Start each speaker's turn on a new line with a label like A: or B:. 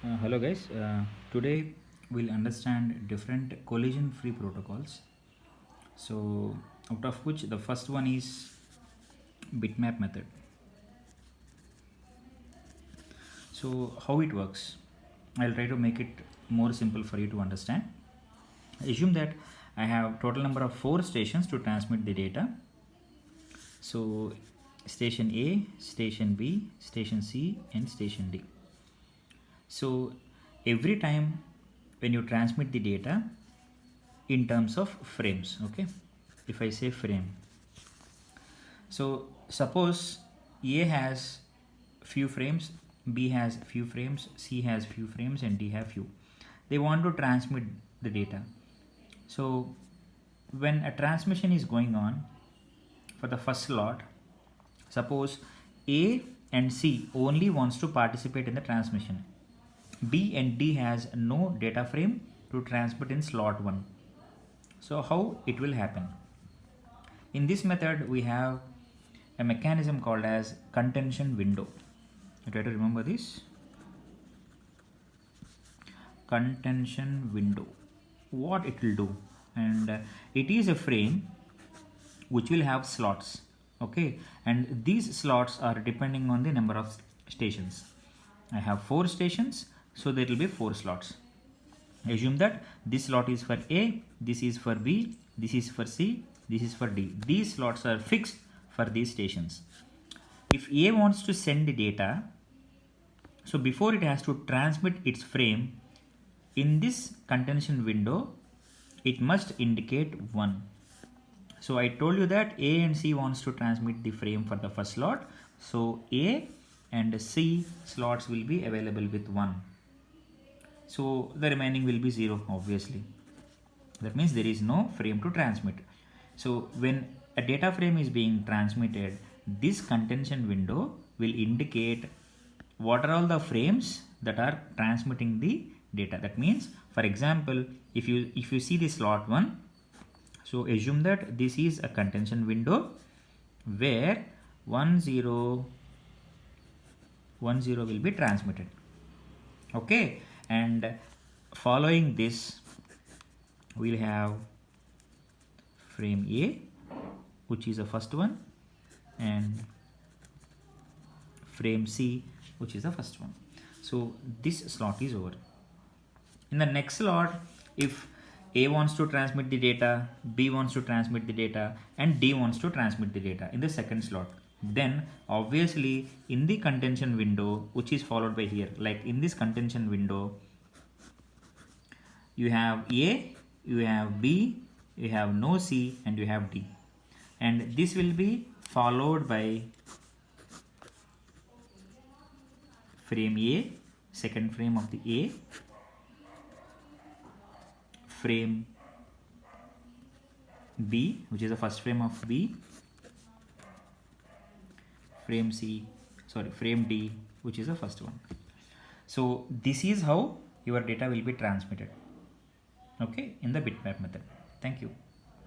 A: Hello guys, today we'll understand different collision free protocols. So out of which the first one is BITMAP method. So how it works, I'll try to make it more simple for you to understand. Assume that I have total number of 4 stations to transmit the data. So station A, station B, station C and station D. So every time when you transmit the data in terms of frames, okay, if I say frame, so suppose A has few frames, B has few frames, C has few frames and D have few. They want to transmit the data. So when a transmission is going on for the first slot, suppose A and C only wants to participate in the transmission. B and D has no data frame to transmit in slot 1. So how it will happen? In this method we have a mechanism called as contention window. You try to remember this. Contention window. What it will do? And it is a frame which will have slots. Okay, and these slots are depending on the number of stations. I have 4 stations, so there will be 4 slots. Assume that this slot is for A, this is for B, this is for C, this is for D. These slots are fixed for these stations. If A wants to send the data, so before it has to transmit its frame, in this contention window, it must indicate 1. So I told you that A and C wants to transmit the frame for the first slot. So A and C slots will be available with 1. So the remaining will be 0 obviously. That means there is no frame to transmit. So when a data frame is being transmitted, this contention window will indicate what are all the frames that are transmitting the data. That means, for example, if you see the slot 1, so assume that this is a contention window where 10 will be transmitted. Okay, and following this we'll have frame A, which is the first one, and frame C, which is the first one. So this slot is over. In the next slot, if A wants to transmit the data, B wants to transmit the data, and D wants to transmit the data in the second slot, then obviously in the contention window, which is followed by here, like in this contention window, you have A, you have B, you have no C, and you have D. And this will be followed by frame A, second frame of the A, frame B, which is the first frame of B, frame D, which is the first one. So this is how your data will be transmitted, okay, in the BITMAP method. Thank you.